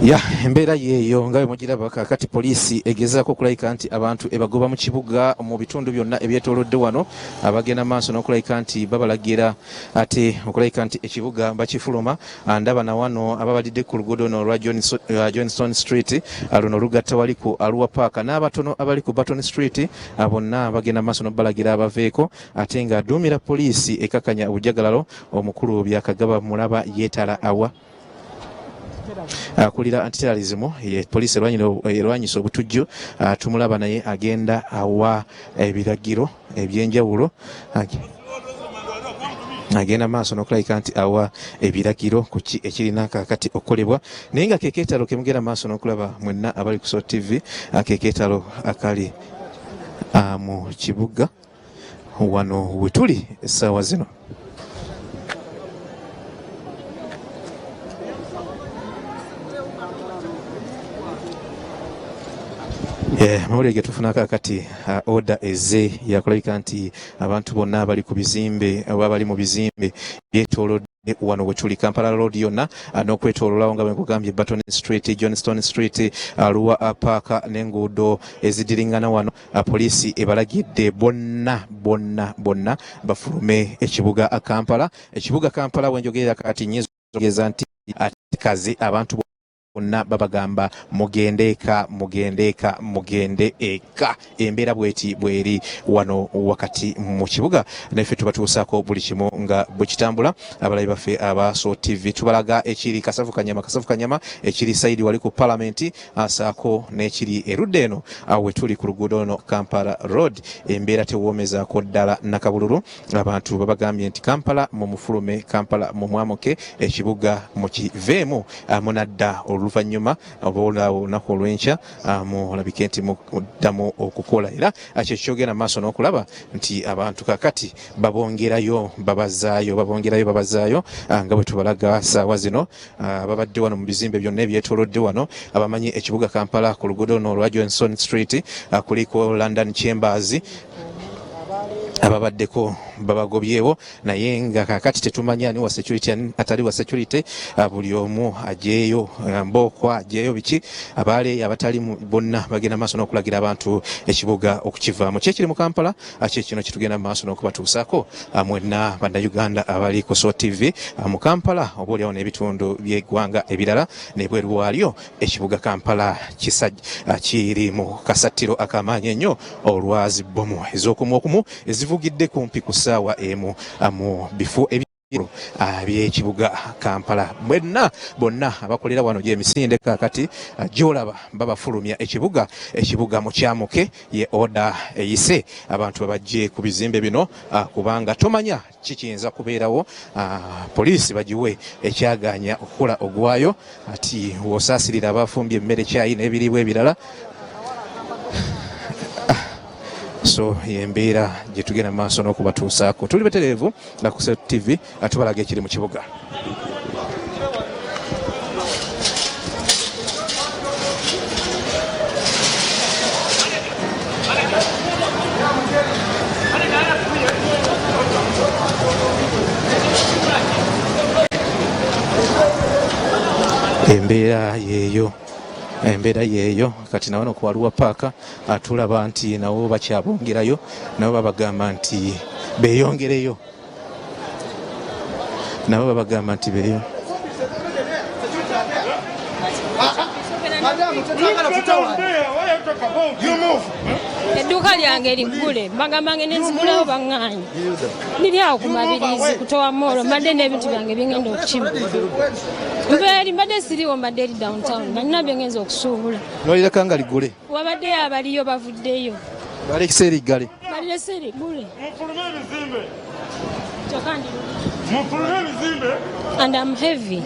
Ya embeera yeeyo nga bwe mugiraba kakati poliisi egezaako okulayika nti abantu ebagoba mu kibuga mu bitundu byonna ebyetoolodde wano abagenda maaso n'okulayika nti babalagira ate okulayika nti ekibuga bakifuluma. Ndaba na wano ababalidde ku luguudo no olwa Johnston Street luno olugatta wali ku Arua Park n'abatono abali ku Button Street bonna bagenda maaso n'obalagira abaveeko ate nga aduumira poliisi ekakanya obujagalalo omukulu byakagaba mulaba yeetala awa akulira antiterrorism ye poliisi erwanyisa obutujju tumulaba naye agenda awa ebiragiro ebyenjawulo agenda maaso n'okulayika nti awa ebiragiro ku ki ekirina kakati okukolebwa naye nga kekeetalo kemugenda maaso n'okulaba mwenna abali ku SOT TV kekeetalo akali mu kibuga wano wetuli essaawa zino. Mawulire tufuna kakati order eze yakulabika nti abantu bonna bali ku bizimbe oba bali mu bizimbe byetoolodde wano wetuli Kampala Road yonna n'okwetoololawo nga bwe nkugambye Button Street, Johnston Street, Arua Park n'enguudo ezidiringana wano poliisi ebalagidde bonna bafulume ekibuga Kampala. Ekibuga Kampala wenjogerera kati nyezogeza nti kazi abantu bonna babagamba mugende eka embeera bweri wano wakati mu kibuga naffe tubatuusaako buli kimu nga bwekitambula. Abalabi baffe aba SOT TV tubalaga ekiri kasavu kanyama ekiri saidi wali ku Parliament asaako n'ekiri erudde eno we tuli ku luguudo no Kampala Road. Embeera tewoomezaako ddala nakabululu. Abantu babagambye nti Kampala mumufulume, Kampala mumwamuke, ekibuga mukiveemu munadda oluvannyuma obaolaawo olunaku olw'enkya mulabike nti muddamu okukola era kyekyogenda maaso n'okulaba nti abantu kakati babongerayo babazaayo nga bwe tubalaga saawa zino babadde wano mu bizimbe byonna ebyetoolodde wano abamanyi ekibuga Kampala ku luguudo no olwa Johnston Street kuliko London Chambers ababaddeko babagobyewo naye nga kakati tetumanya ani wa security atali wa security buli omu ajeeyo mbokwa ajeeyo biki abaale abatali bonna bagenda maaso n'okulagira abantu ekibuga okukivaamu kyekiri mu Kampala kino kitugenda maaso n'okubatuusaako mwenna bannayuganda abali ku SOT TV mu Kampala oba oliawo n'ebitundu by'eggwanga ebirala nebweru waalyo ekibuga Kampala kiri mu kasattiro akamaanyi ennyo olwazi bomu ez'okumu ezivugidde kumpi ku ssaawa emu mu bifo by'ekibuga Kampala. Bonna abakolera wano gy'emisinde kakati gy'olaba babafulumya ekibuga mukyamuke ye oda eyise abantu babajje ku bizimbe bino kubanga tomanya kikiyinza kubeerawo poliisi bagiwe ekyaganya okukola ogwayo ati woosaasirira abafumbye emmere kyayi n'ebiriibwa ebirala. So yembeera gye tugenda maaso n'okubatuusaako tuli betereevu nga ku SOT TV tubalaga ekiri mu kibuga. Embeera yeeyo kati nawano ku Arua Park tulaba nti nawo bakyabongerayo nabo babagamba nti beeyongereyo edduuka lyange liggule mbagamba ngende nzigulawo baŋŋaanyi liri awo ku Mabirizi kutowa moolo mbadde n'ebintu byange byengenda okukima mbeeri mbadde siriwo mbadde eri downtown nalina byengenza okusuubula nolireka nga liggule wabaddeyo abaliyo bavuddeyo balekisa eriggale balirese eriggule and I'm heavy.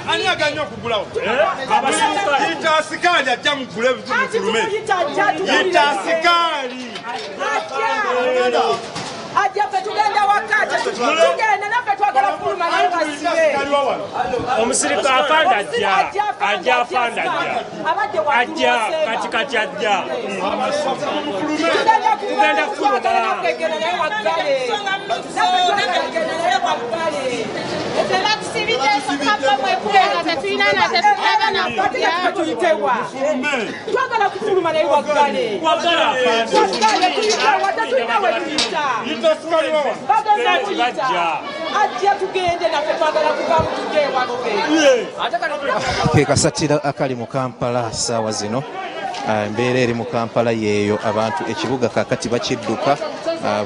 Ani aganya okugulawo? Yita sikaali ajja mugule mufulume. Yita sikaali. Ajja tugenda wakati tugenda naffe twagala kuluma naye basibe omusirika afanda ajja katikati ajja tugenda kufuluma. Twagala kufuluma naye waggale. Ajja tugende naffe twagala kugamu tugeewafe. Ke kasatira akali mu Kampala ssaawa zino. Embeera eri mu Kampala yeeyo abantu ekibuga kakati bakidduka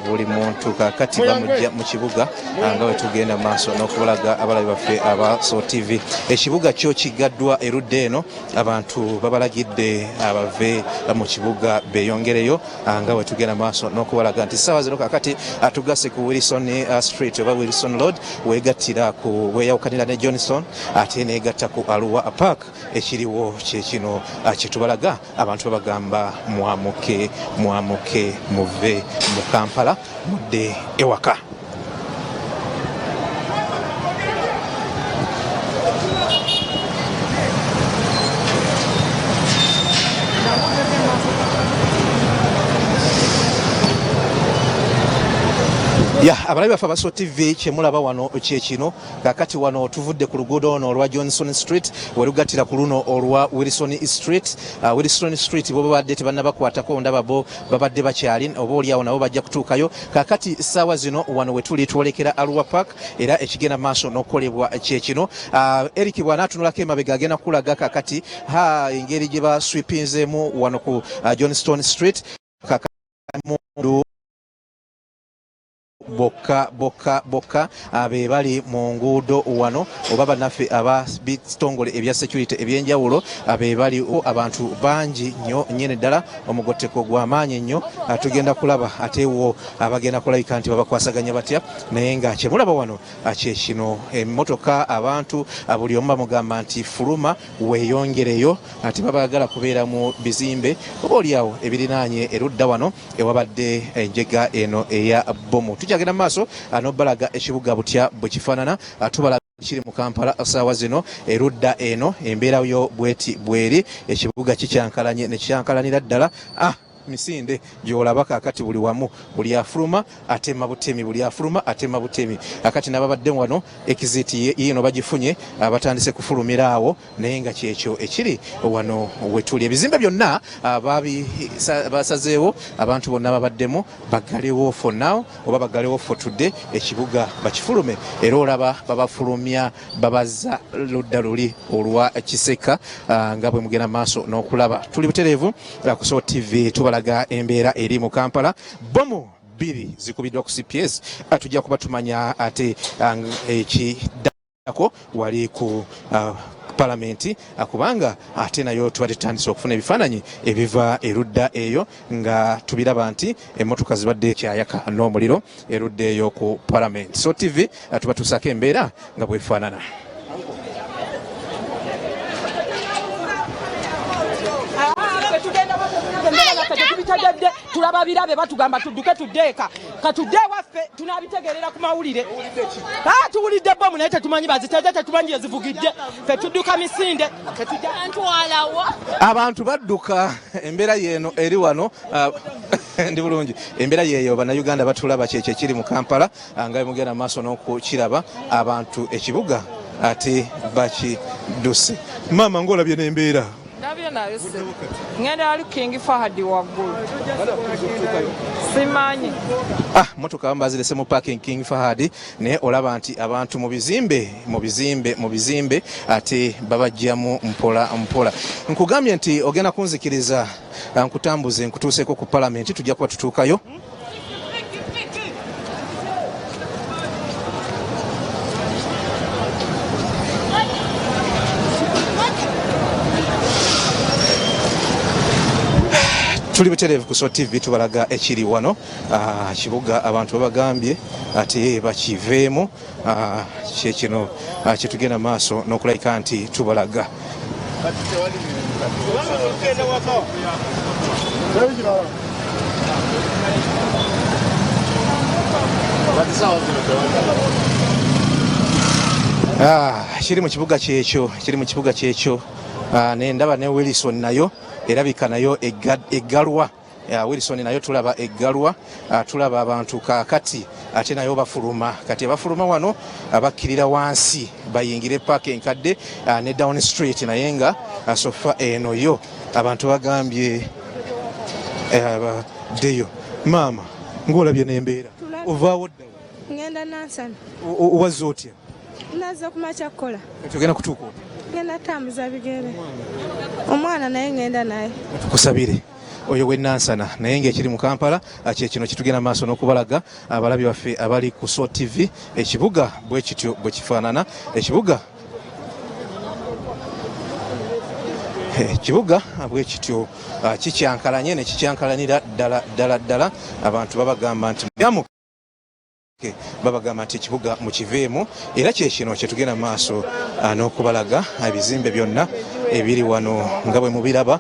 buli muntu kakati bamujja mu kibuga nga we tugenda maaso n'okulaga abalabi baffe aba So TV. Ekibuga kyo kigaddwa erudda eno abantu babalagidde abave mu kibuga beeyongereyo nga we tugenda maaso n'okubalaga nti ssaawa zino kakati atugase ku Wilson Street oba Wilson Road weegattira ku weeyawukanira ne Johnson ate neegatta ku Arua Park ekiriwo kyekino kyetubalaga abantu babagamba mwamuke muve mu Kampala mudde ewaka. Abalabi baffe aba So TV kyemulaba wano kyekino kakati wano tuvudde ku luguudo ono olwa Johnson Street werugattira ku luno olwa Wilson Street. Wilson Street bo babadde tebannabakwatako ndaba bo babadde bakyali oba oliawo nabo bajja kutuukayo kakati ssaawa zino wano we tuli twolekera Arua Park era ekigenda maaso n'okukolebwa kyekino. Eric bw'anaatunulako emabega agenda kulaga kakati engeri gye baswipinzeemu wano ku Johnston Street kakati mundu bokka be bali mu nguudo wano oba bannaffe aba bitongole ebya security ebyenjawulo be bali abantu bangi nnyo nnyene ddala omugotteko gw'amaanyi nnyo tugenda kulaba ate wo abagenda kulabika nti babakwasaganya batya naye nga kyemulaba wano kyekino emmotoka abantu buli omu bamugamba nti fuluma weeyongereyo ati babagala kubeera mu bizimbe oba oliawo ebirinaanye erudda wano ewabadde enjega eno eya bomu. Tujagenda maaso n'obalaga ekibuga butya bwe kifaanana tubalaga kiri mu Kampala ssaawa zino erudda eno embeera yo bweti bweri ekibuga kikyankalanye ne kyankalanira ddala misinde gyolaba kakati buli wamu buli afuluma atema butemi buli afuluma atema butemi akati nababadde wano ekiziti yino bagifunye batandise kufulumira awo naye nga kyekyo ekiri wano wetuli ebizimbe byonna basazeewo abantu bonna babaddemu bagalewo for now oba bagalewo for today ekibuga bakifulume era olaba babafulumya babaza ludda luli olwa kiseka nga bwe mugenda maaso n'okulaba tuli butereevu ku So TV tubalaga embeera eri mu Kampala bomu 2 zikubiddwa ku CPS tujja kuba tumanya ate ekiddako wali ku palamenti kubanga ate nayo tuba tutandise okufuna ebifaananyi ebiva erudda eyo nga tubiraba nti emmotoka zibadde kyayaka n'omuliro erudda eyo ku palamenti. So TV tuba tusaako embeera nga bwefaanana. Tulaba birabe batugamba tudduke tuddeeka katudde waffe tunabitegerera ku mawulire tuwulidde bomu naye tetumanyi baziteze tetumanyi ezivugidde fe tudduka misinde abantu badduka embeera yeeno eri wano ndi bulungi embeera yeeyo bannayuganda batulaba kyekyo ekiri mu Kampala nga mugenda maaso n'okukiraba abantu ekibuga ate bakidduse. Maama ng'olabye n'embeera Ndabye nayo se. Ngenda ali King Fahad waggulu. Simanyi. Motoka bambazirese mu parking King Fahad naye olaba nti abantu mu bizimbe ate babajjamu mpola. Nkugambye nti ogenda kunzikiriza nkutambuze nkutuuseeko ku palamenti tujja kuba tutuukayo. Tuli butereevu ku So TV tubalaga ekiri wano kibuga abantu babagambye ate bakiveemu kyekino kyetugenda maaso n'okulabika nti tubalaga. Kiri mu kibuga kyekyo ne ndaba ne Wilson nayo erabika nayo eggalwa Wilson nayo tulaba eggalwa, tulaba abantu kaakati ate nayo bafuluma. Kati abafuluma wano abakkirira wansi bayingire paaka enkadde ne Down Street naye nga sofa eno yo abantu bagambye baddeyo. Maama ng'olabye n'embeera ovaawo ddawo? Ngenda Nansana. Wazze otya? Nazze kumakya kukola. Kati ogenda kutuuka otya? Ngenda tambuza bigere. Omwana naye ngenda naye. Tukusabire oyo we Nansana naye ng'ekiri mu Kampala kye kino kitugenda maaso n'okubalaga abalabi baffe abali ku SO TV ekibuga bwe kityo bwe kifaanana. Ekibuga bwe kityo kikyankalanye ne kikyankalanira ddala abantu babagamba nti ekibuga mukiveemu era kye kino kye tugenda maaso n'okubalaga ebizimbe byonna ebiri wano nga bwe mubiraba.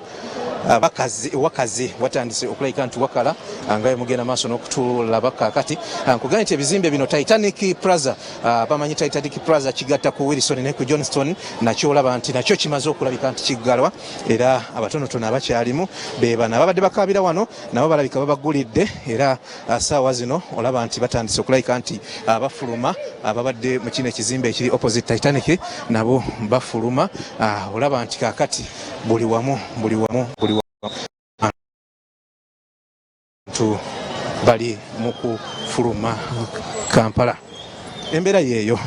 Wakazi watandise okulabika nti wakala nga mugenda maaso n'okutulaba kaakati. Nkugambye nti ebizimbe bino Titanic Plaza, bamanyi Titanic Plaza kigatta ku Wilson ne ku Johnston, nakyo olaba nti nakyo kimaze okulabika nti kiggalwa era abatonotono abakyalimu be bano ababadde bakaabira wano nabo balabika babagulidde era ssaawa zino olaba nti batandise okulabika nti bafuluma. Ababadde mu kino ekizimbe ekiri opposite Titanic nabo bafuluma. Olaba nti kaakati buli wamu abantu bali mu kufuluma Kampala. Embeera yeeyo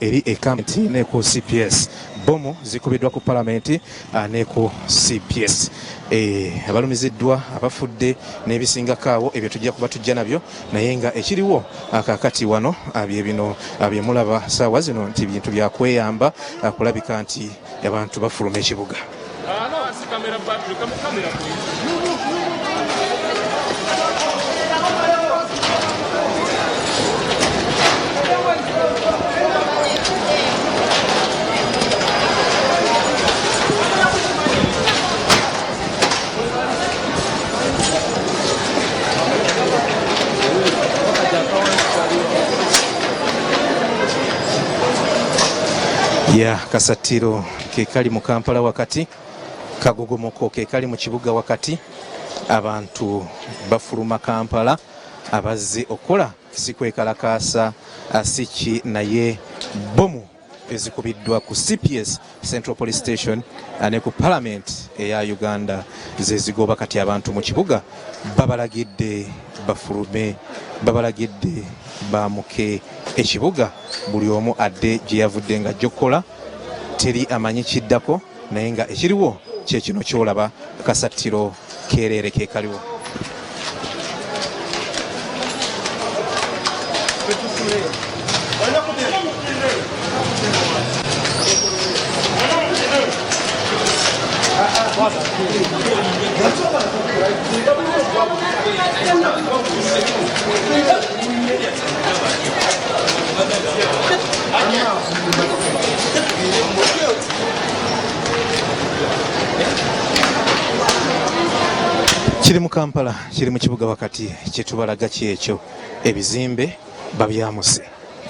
eri ekamenti ne ku CPS. Bomu zikubiddwa ku Palamenti ne ku CPS. Abalumiziddwa abafudde n'ebisingakaawo ebyo tujja kuba tujja nabyo naye nga ekiriwo akaakati wano bye bino byemulaba ssaawa zino nti bintu byakweyamba kulabika nti abantu bafuluma ekibuga. Kasatiro ke kali mu Kampala wakati, kagogomoko ke kali mu kibuga wakati. Abantu bafuluma Kampala abazze okola kisikwekalakaasa asiki naye bomu ezikubiddwa ku CPS Central Police Station ne ku Parliament eya Uganda zezigoba kati abantu mu kibuga babalagidde bafulume, babalagidde bamuke ekibuga buli omu adde gye yavudde nga jjokola teri amanyi kiddako naye nga ekiriwo kye kino kyolaba kasatiro keereere ke kaliwo. Kiri mu Kampala, kiri mu kibuga wakati, kyetubalaga kyekyo. Ebizimbe babyamuse,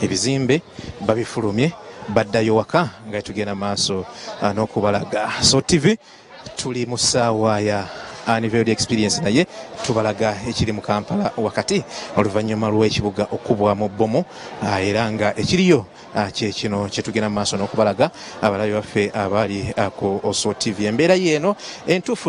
ebizimbe babifulumye, baddayo waka nga tugenda maaso n'okubalaga. SO TV tuli mu ssaawa ya anniversary experience naye tubalaga ekiri mu Kampala wakati oluvannyuma lw'ekibuga okubwamu bbomu era nga ekiriyo kye kino kye tugenda maaso n'okubalaga abalabi baffe abali ku SO TV. Embeera yeeno entuufu